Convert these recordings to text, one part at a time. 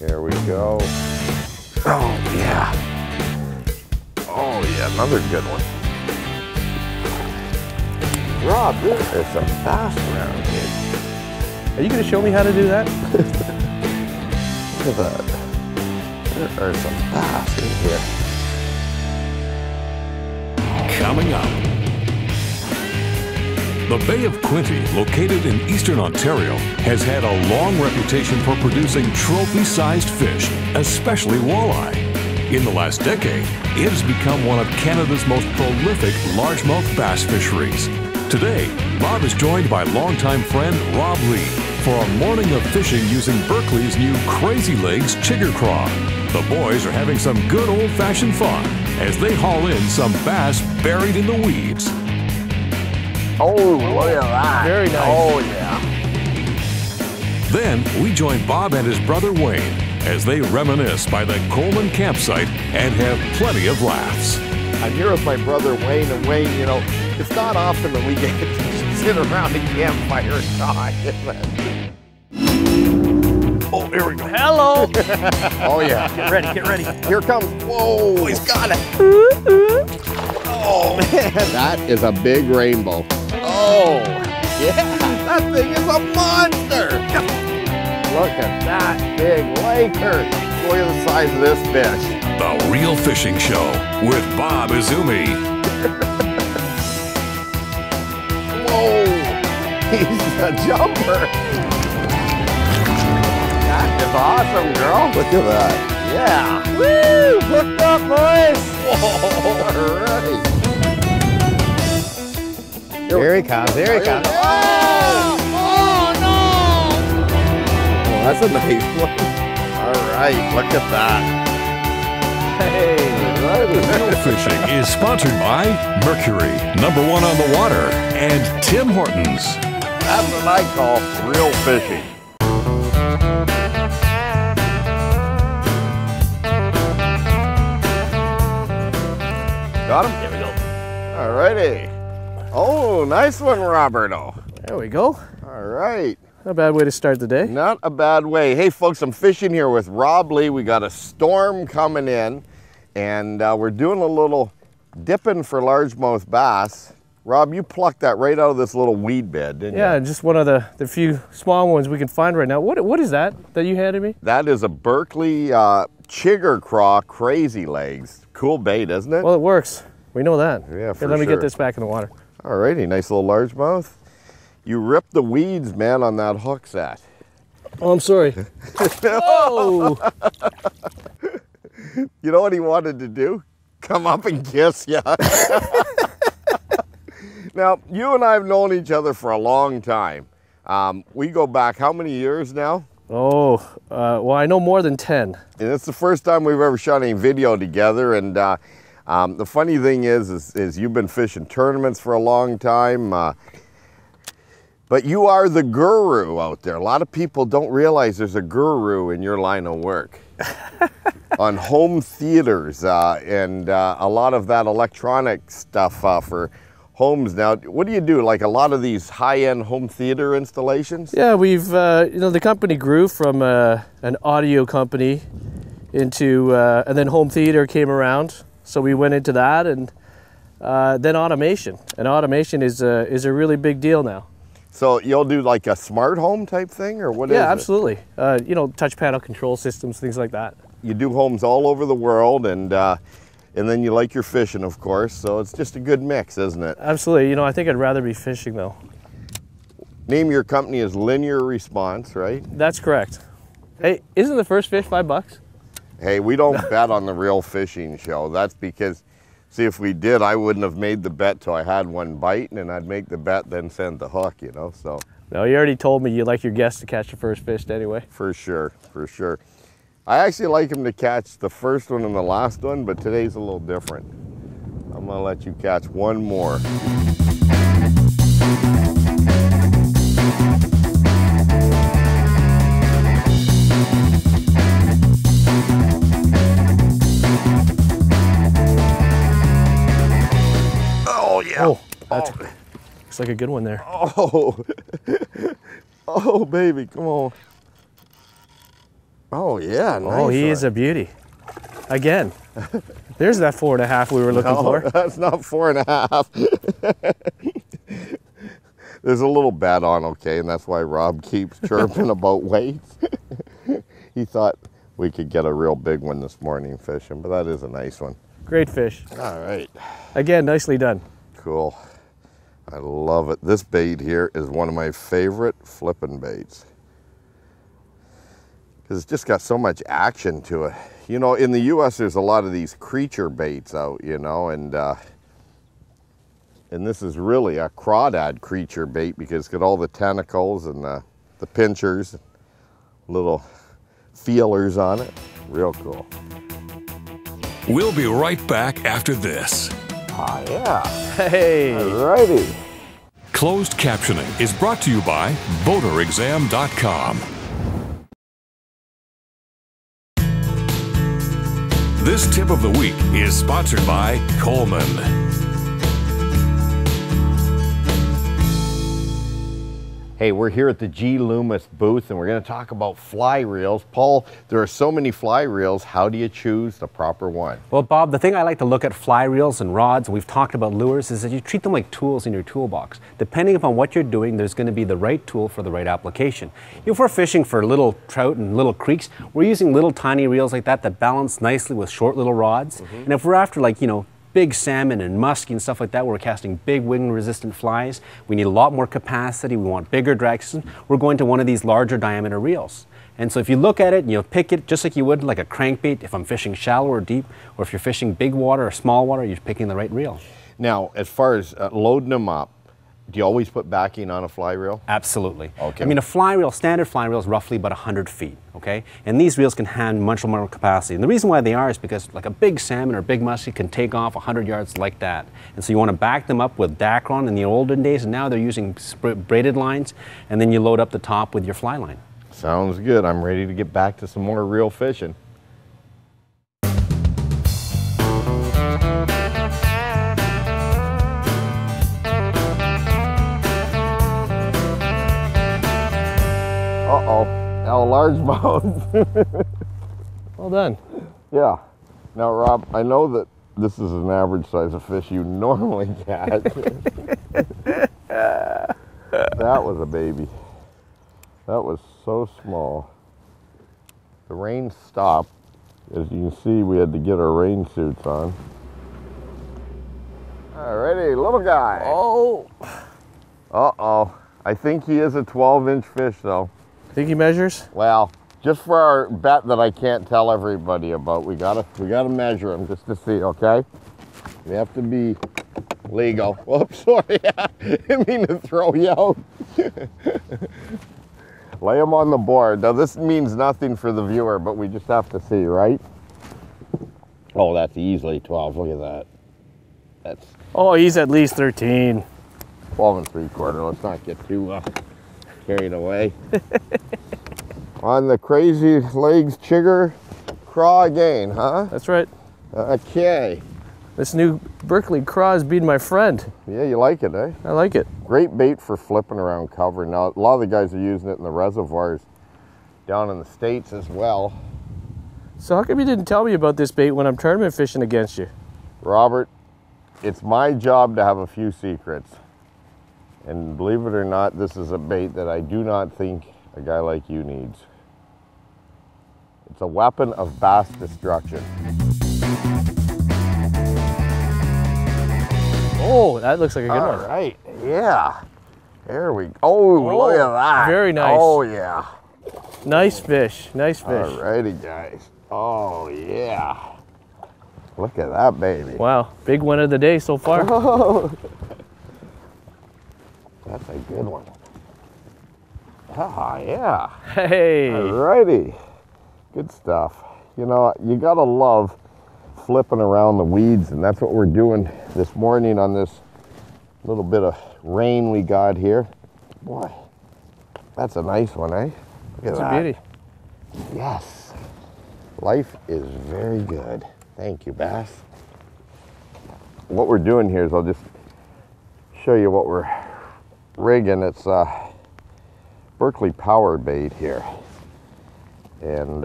There we go. Oh, yeah. Oh, yeah, another good one. Rob, there's some bass around here. Are you going to show me how to do that? Look at that. There are some bass in here. Coming up. The Bay of Quinte, located in eastern Ontario, has had a long reputation for producing trophy-sized fish, especially walleye. In the last decade, it has become one of Canada's most prolific largemouth bass fisheries. Today, Bob is joined by longtime friend Rob Lee for a morning of fishing using Berkeley's new Crazy Legs Chigger Craw. The boys are having some good old-fashioned fun as they haul in some bass buried in the weeds. Oh, look at that. Very nice. Oh, yeah. Then we join Bob and his brother Wayne as they reminisce by the Coleman campsite and have plenty of laughs. I'm here with my brother Wayne, and Wayne, you know, it's not often that we get to sit around a campfire and talk. Oh, here we go. Hello. Oh, yeah. Get ready, get ready. Here comes. Whoa. Oh, he's got it. Oh, man. That is a big rainbow. Oh, yeah. That thing is a monster. Look at that big laker. Look at the size of this fish. The Real Fishing Show with Bob Izumi. Whoa. He's a jumper. That is awesome, girl. Look at that. Yeah. Woo! Hooked up, boys. Whoa. All right. Here he comes, here he comes. Oh, no! Oh, that's a nice one. All right, look at that. Hey, Real Fishing is sponsored by Mercury, #1 on the water, and Tim Hortons. That's what I call real fishing. Got him? There we go. All righty. Oh, nice one, Roberto. There we go. All right. Not a bad way to start the day. Not a bad way. Hey, folks, I'm fishing here with Rob Lee. We got a storm coming in, and we're doing a little dipping for largemouth bass. Rob, you plucked that right out of this little weed bed, didn't you? Yeah, just one of the few small ones we can find right now. What is that you handed me? That is a Berkeley Chigger Craw Crazy Legs. Cool bait, isn't it? Well, it works. We know that. Yeah, for Here, let me sure. get this back in the water. Alrighty, nice little largemouth. You ripped the weeds, man, on that hook set. Oh, I'm sorry. Oh! You know what he wanted to do? Come up and kiss you. Now, you and I have known each other for a long time. We go back how many years now? Oh, well, I know more than 10. And it's the first time we've ever shot any video together. And the funny thing is you've been fishing tournaments for a long time. But you are the guru out there. A lot of people don't realize there's a guru in your line of work. On home theaters and a lot of that electronic stuff for homes. Now, what do you do? Like a lot of these high-end home theater installations? Yeah, we've, you know, the company grew from an audio company into, and then home theater came around. So we went into that, and then automation. And automation is a really big deal now. So you'll do like a smart home type thing, or what is it? Yeah, absolutely. You know, touch panel control systems, things like that. You do homes all over the world, and then you like your fishing, of course. So it's just a good mix, isn't it? Absolutely. You know, I think I'd rather be fishing, though. Name of your company is Linear Response, right? That's correct. Hey, isn't the first fish $5? Hey, we don't bet on the Real Fishing Show. That's because, see, if we did, I wouldn't have made the bet till I had one bite, and I'd make the bet, then send the hook, you know, so. No, you already told me you like your guests to catch the first fish anyway. For sure, for sure. I actually like him to catch the first one and the last one, but today's a little different. I'm gonna let you catch one more. Oh, yeah. Oh, that's, looks like a good one there. Oh, oh, baby, come on. Oh yeah, nice. Oh, he is a beauty. Again, there's that 4.5 we were looking for. That's not 4.5. There's a little bet on, okay, and that's why Rob keeps chirping about weights. He thought we could get a real big one this morning fishing, but that is a nice one. Great fish. All right. Again, nicely done. Cool. I love it. This bait here is one of my favorite flipping baits because it's just got so much action to it. You know, in the U.S. there's a lot of these creature baits out, you know, and this is really a crawdad creature bait because it's got all the tentacles and the pinchers, little feelers on it. Real cool. We'll be right back after this. Ah, yeah. Hey. Alrighty. Closed captioning is brought to you by boaterexam.com. This tip of the week is sponsored by Coleman. Hey, we're here at the G. Loomis booth and we're going to talk about fly reels. Paul, there are so many fly reels. How do you choose the proper one? Well, Bob, the thing I like to look at fly reels and rods, and we've talked about lures, is that you treat them like tools in your toolbox. Depending upon what you're doing, there's going to be the right tool for the right application. If we're fishing for little trout and little creeks, we're using little tiny reels like that balance nicely with short little rods. And if we're after, like, you know, big salmon and muskie and stuff like that, we're casting big wind-resistant flies, we need a lot more capacity, we want bigger drag systems, we're going to one of these larger diameter reels. And so if you look at it, you know, pick it just like you would like a crankbait if I'm fishing shallow or deep, or if you're fishing big water or small water, you're picking the right reel. Now, as far as loading them up, do you always put backing on a fly reel? Absolutely. Okay. I mean, a fly reel, standard fly reel is roughly about 100 feet, okay? And these reels can handle much more capacity. And the reason why they are is because like a big salmon or big muskie can take off 100 yards like that. And so you want to back them up with Dacron in the olden days, and now they're using braided lines, and then you load up the top with your fly line. Sounds good. I'm ready to get back to some more reel fishing. Uh-oh, now a largemouth. Well done. Yeah. Now, Rob, I know that this is an average size of fish you normally catch. That was a baby. That was so small. The rain stopped. As you can see, we had to get our rain suits on. Alrighty, little guy. Oh. Uh-oh. I think he is a 12-inch fish, though. Think he measures? Well, just for our bet that I can't tell everybody about, we gotta measure him just to see, okay? We have to be legal. Whoops, sorry, I didn't mean to throw you out. Lay him on the board. Now this means nothing for the viewer, but we just have to see, right? Oh, that's easily 12, look at that. That's Oh, he's at least 13. 12 3/4, let's not get too carried away. On the crazy legs chigger craw again, huh? That's right. Okay. This new Berkeley craw is being my friend. Yeah, you like it, eh? I like it. Great bait for flipping around cover. Now, a lot of the guys are using it in the reservoirs down in the States as well. So how come you didn't tell me about this bait when I'm tournament fishing against you? Robert, it's my job to have a few secrets. And believe it or not, this is a bait that I do not think a guy like you needs. It's a weapon of bass destruction. Oh, that looks like a good one. All right, yeah. There we go. Oh, look at that. Very nice. Oh, yeah. Nice fish, nice fish. All righty, guys. Oh, yeah. Look at that baby. Wow, big one of the day so far. That's a good one. Ah, yeah. Hey. Alrighty. Good stuff. You know, you gotta love flipping around the weeds, and that's what we're doing this morning on this little bit of rain we got here. Boy, that's a nice one, eh? Look at that. It's a beauty. Yes. Life is very good. Thank you, Bass. What we're doing here is I'll just show you what we're rigging. It's Berkeley power bait here. and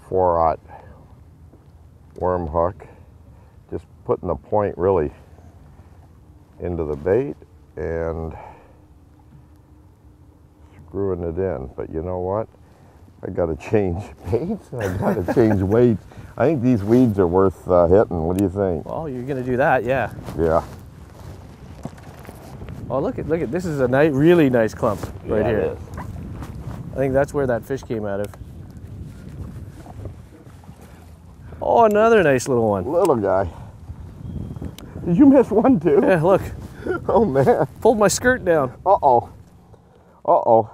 4/0 worm hook. Just putting the point really into the bait and screwing it in. But you know what? I gotta change baits, I gotta change weights. I think these weeds are worth hitting. What do you think? Well, you're gonna do that, yeah. Yeah. Oh, look at this is a really nice clump right Yeah, here. it is. I think that's where that fish came out of. Oh, another nice little one. Little guy. Did you miss one too? Yeah, look, Oh man. pulled my skirt down. Uh-oh. Uh-oh.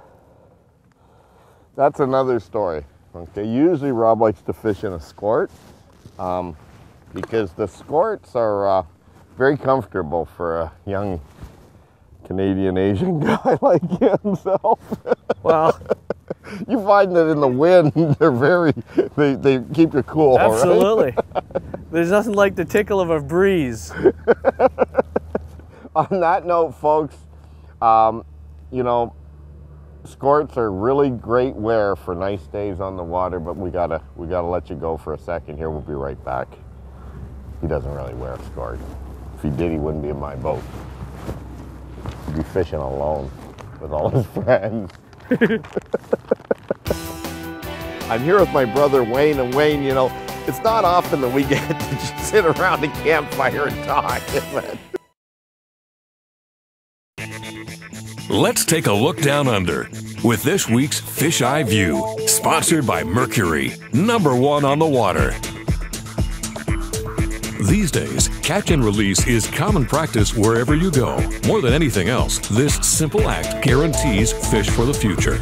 That's another story. Okay, usually Rob likes to fish in a skort because the skorts are very comfortable for a young Canadian Asian guy like himself. Well, You find that in the wind, they keep you cool, right? absolutely. There's nothing like the tickle of a breeze. On that note, folks, you know, skorts are really great wear for nice days on the water, but we gotta let you go for a second here. We'll be right back. He doesn't really wear a skort. If he did, he wouldn't be in my boat. He'd be fishing alone with all his friends. I'm here with my brother Wayne, and Wayne, you know, it's not often that we get to just sit around a campfire and talk, is it? Let's take a look down under with this week's Fish Eye View, sponsored by Mercury, #1 on the water. These days, catch and release is common practice wherever you go. More than anything else, this simple act guarantees fish for the future.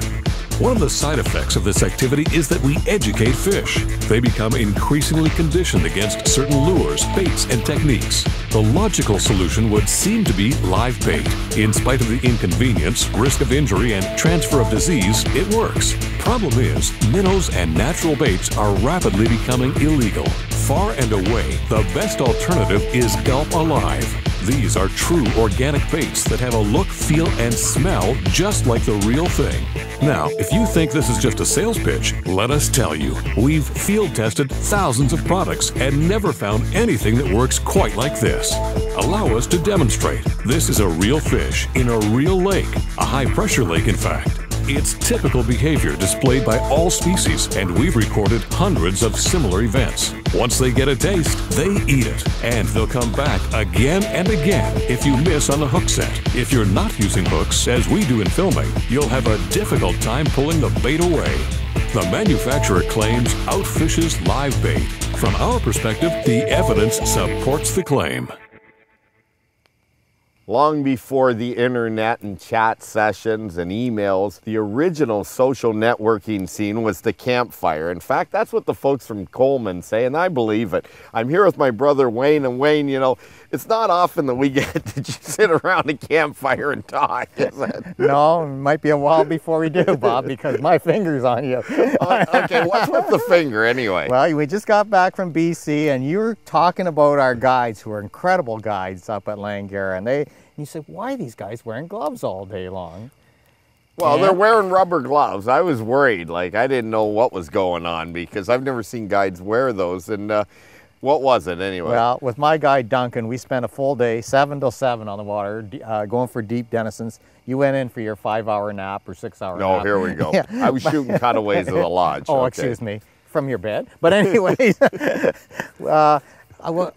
One of the side effects of this activity is that we educate fish. They become increasingly conditioned against certain lures, baits, and techniques. The logical solution would seem to be live bait. In spite of the inconvenience, risk of injury, and transfer of disease, it works. Problem is, minnows and natural baits are rapidly becoming illegal. Far and away, the best alternative is Gulp Alive. These are true organic baits that have a look, feel, and smell just like the real thing. Now, if you think this is just a sales pitch, let us tell you, we've field tested thousands of products and never found anything that works quite like this. Allow us to demonstrate. This is a real fish in a real lake, a high-pressure lake, in fact. It's typical behavior displayed by all species, and we've recorded hundreds of similar events. Once they get a taste, they eat it, and they'll come back again and again if you miss on the hook set. If you're not using hooks, as we do in filming, you'll have a difficult time pulling the bait away. The manufacturer claims outfishes live bait. From our perspective, the evidence supports the claim. Long before the internet and chat sessions and emails, the original social networking scene was the campfire. In fact, that's what the folks from Coleman say, and I believe it. I'm here with my brother Wayne, and Wayne, you know, it's not often that we get to just sit around a campfire and talk, is it? No, it might be a while before we do, Bob, because my finger's on you. Okay, what's with the finger anyway? Well, we just got back from BC, and you were talking about our guides, who are incredible guides up at Langara, and you said, why are these guys wearing gloves all day long? Well, they're wearing rubber gloves. I was worried, like I didn't know what was going on because I've never seen guides wear those. And what was it anyway? Well, with my guide Duncan, we spent a full day, 7 till 7 on the water, going for deep denisons. You went in for your 5-hour nap or 6-hour nap. No, here we go. Yeah. I was shooting cutaways of the lodge. Oh, okay. Excuse me, from your bed. But anyways, we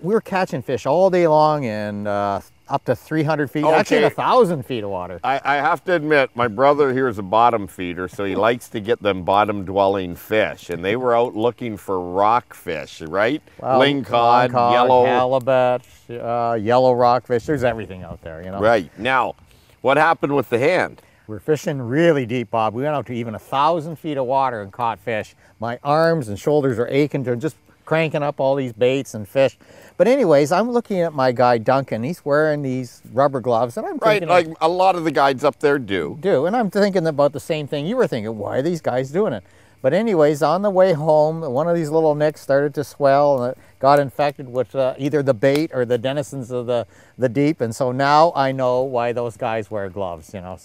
were catching fish all day long in up to 300 feet, actually 1,000 feet of water. I have to admit, my brother here is a bottom feeder, so he likes to get them bottom-dwelling fish, and they were out looking for rockfish, right? Well, lingcod, yellow halibut, yellow rockfish. There's everything out there, you know. Right. Now, what happened with the hand? We're fishing really deep, Bob. We went out to even 1,000 feet of water and caught fish. My arms and shoulders are aching to just cranking up all these baits and fish. But anyways, I'm looking at my guide Duncan. He's wearing these rubber gloves, and I'm thinking, right, like a lot of the guides up there do. And I'm thinking about the same thing you were thinking. Why are these guys doing it? But anyways, on the way home, one of these little nicks started to swell, and it got infected with either the bait or the denizens of the deep. And so now I know why those guys wear gloves, you know.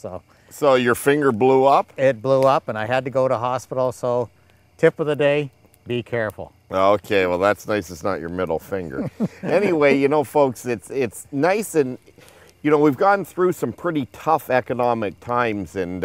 So your finger blew up? It blew up, and I had to go to hospital. So tip of the day, be careful. Okay, well that's nice. It's not your middle finger. Anyway, you know, folks, it's nice, and you know, we've gone through some pretty tough economic times, and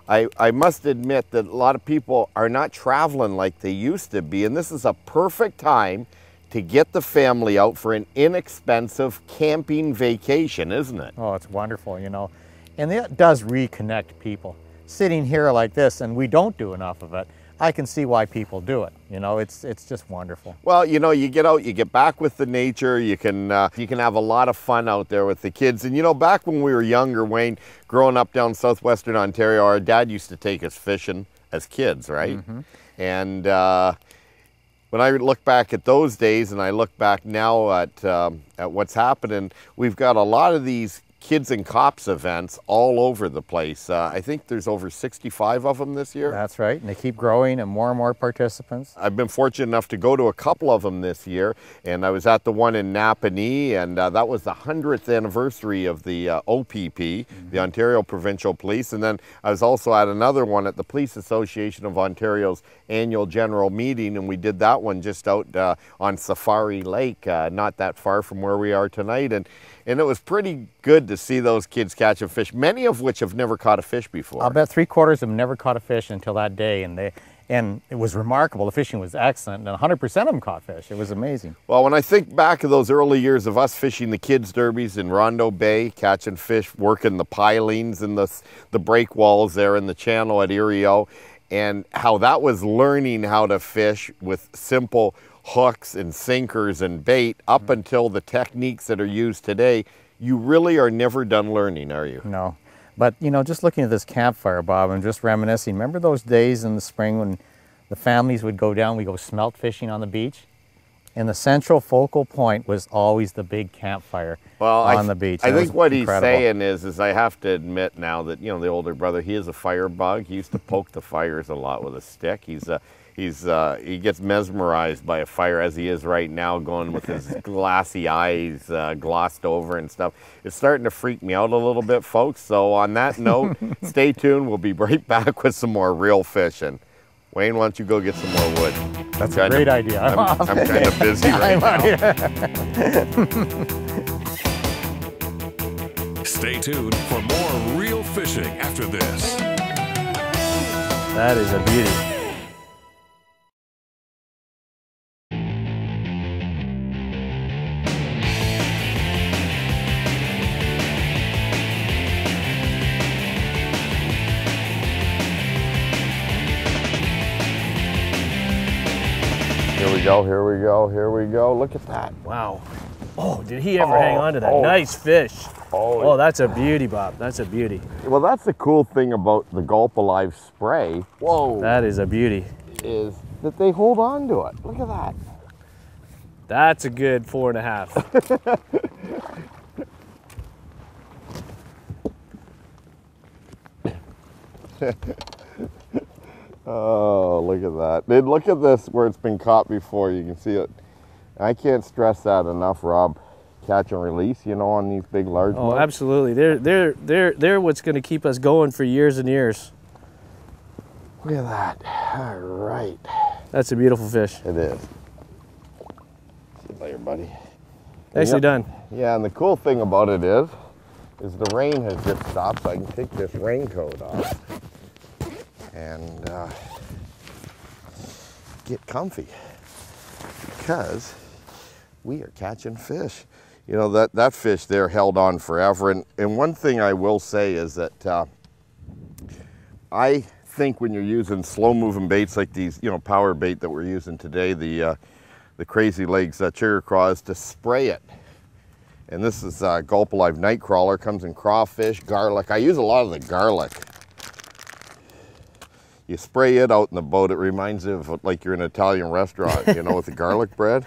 I must admit that a lot of people are not traveling like they used to be, and this is a perfect time to get the family out for an inexpensive camping vacation, isn't it? Oh, it's wonderful, you know, and it does reconnect people. Sitting here like this, and we don't do enough of it, I can see why people do it. You know, it's just wonderful. Well, you know, you get out, you get back with the nature, you can have a lot of fun out there with the kids. And you know, back when we were younger, Wayne, growing up down southwestern Ontario, our dad used to take us fishing as kids, right? Mm-hmm. And when I look back at those days, and I look back now at what's happening, we've got a lot of these Kids and Cops events all over the place. I think there's over 65 of them this year. That's right, and they keep growing and more participants. I've been fortunate enough to go to a couple of them this year, and I was at the one in Napanee, and that was the 100th anniversary of the OPP, the Ontario Provincial Police, and then I was also at another one at the Police Association of Ontario's annual general meeting, and we did that one just out on Safari Lake, not that far from where we are tonight, and it was pretty good to see those kids catching fish, many of which have never caught a fish before. I'll bet 3/4 have never caught a fish until that day, and it was remarkable. The fishing was excellent, and 100% of them caught fish. It was amazing. Well, when I think back of those early years of us fishing the kids' derbies in Rondo Bay, catching fish, working the pilings and the break walls there in the channel at Erio, and how that was learning how to fish with simple hooks and sinkers and bait up until the techniques that are used today, you really are never done learning, are you? No. But, you know, just looking at this campfire, Bob, I'm just reminiscing. Remember those days in the spring when the families would go down, we go smelt fishing on the beach? And the central focal point was always the big campfire on the beach. I think what he's saying is I have to admit now that, you know, the older brother, he is a firebug. He used to poke the fires a lot with a stick. He gets mesmerized by a fire as he is right now, going with his glassy eyes glossed over and stuff. It's starting to freak me out a little bit, folks. So on that note, stay tuned. We'll be right back with some more real fishing. Wayne, why don't you go get some more wood? That's a great idea. I'm kind of busy right now. Stay tuned for more real fishing after this. That is a beauty. Here we go, here we go, here we go. Look at that. Wow. Oh, did he ever hang on to that? Nice fish. Oh, that's a beauty, Bob. That's a beauty. Well, that's the cool thing about the Gulp Alive spray. Whoa. That is a beauty. Is that they hold on to it. Look at that. That's a good 4.5. Oh, look at that. Then look at this where it's been caught before. You can see it. I can't stress that enough, Rob. Catch and release, you know, on these big largemouth. Oh, absolutely. They're what's going to keep us going for years and years. Look at that. All right. That's a beautiful fish. It is. See you later, buddy. Nicely done. Yeah, and the cool thing about it is the rain has just stopped, so I can take this raincoat off and get comfy because we are catching fish. You know, that fish there held on forever. And one thing I will say is that I think when you're using slow-moving baits like these, you know, power bait that we're using today, the Crazy Legs Chigger Craw, is to spray it. And this is Gulp Alive Nightcrawler, comes in crawfish, garlic. I use a lot of the garlic. You spray it out in the boat, it reminds you of like you're in an Italian restaurant, you know, with the garlic bread.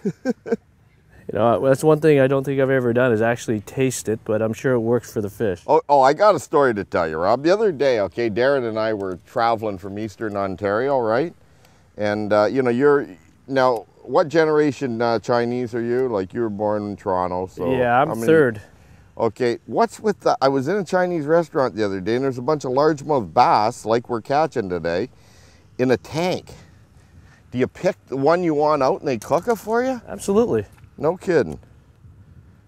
You know, that's one thing I don't think I've ever done is actually taste it, but I'm sure it works for the fish. Oh, I got a story to tell you, Rob. The other day, okay, Darren and I were traveling from Eastern Ontario, right? And, you know, now, what generation Chinese are you? Like, you were born in Toronto, so. Yeah, I'm third. Okay, what's with I was in a Chinese restaurant the other day, and there's a bunch of largemouth bass, like we're catching today, in a tank. Do you pick the one you want out and they cook it for you? Absolutely. No kidding.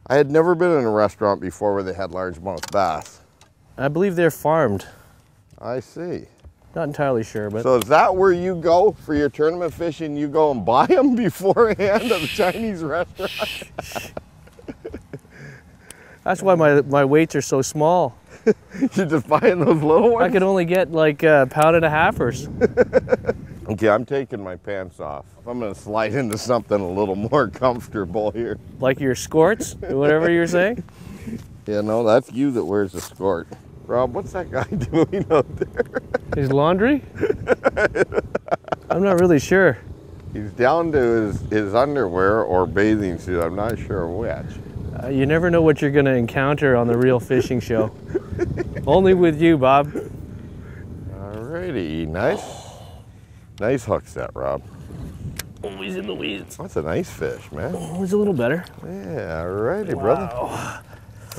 I had never been in a restaurant before where they had largemouth bass. I believe they're farmed. I see. Not entirely sure, but So is that where you go for your tournament fishing? You go and buy them beforehand at the Chinese restaurant? that's why my weights are so small. You're just buying those little ones? I could only get like a pound and a halfers. Okay, I'm taking my pants off. I'm gonna slide into something a little more comfortable here. Like your skorts, whatever you're saying. Yeah, no, that's you that wears the skort. Rob, what's that guy doing out there? His laundry? I'm not really sure. He's down to his underwear or bathing suit. I'm not sure which. You never know what you're going to encounter on the Real Fishing Show. Only with you, Bob. Alrighty, nice hook set, Rob. Always in the weeds. That's a nice fish, man. Always a little better. Yeah, alrighty, brother.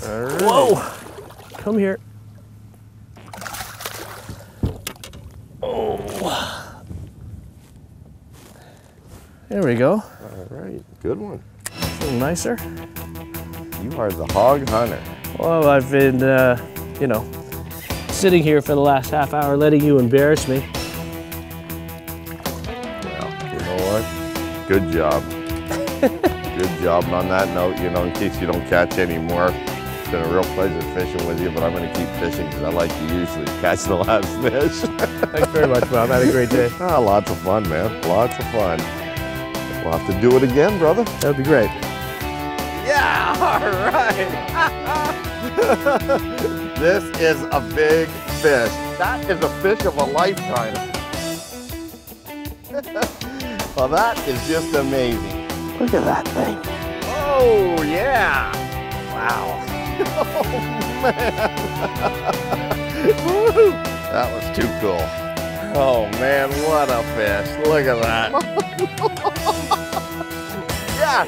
Alrighty. Whoa! Come here. Oh. There we go. All right, good one. A little nicer. You are the hog hunter. Well, I've been, you know, sitting here for the last half hour letting you embarrass me. Well, you know what? Good job. Good job. And on that note, you know, in case you don't catch any more, it's been a real pleasure fishing with you, but I'm going to keep fishing because I like to usually catch the last fish. Thanks very much, Bob. Had a great day. Lots of fun, man. Lots of fun. We'll have to do it again, brother. That would be great. Yeah, all right. This is a big fish. That is a fish of a lifetime. Well, that is just amazing. Look at that thing. Oh, yeah. Wow. Oh, man. Woo. That was too cool. Oh, man, what a fish. Look at that. Yeah.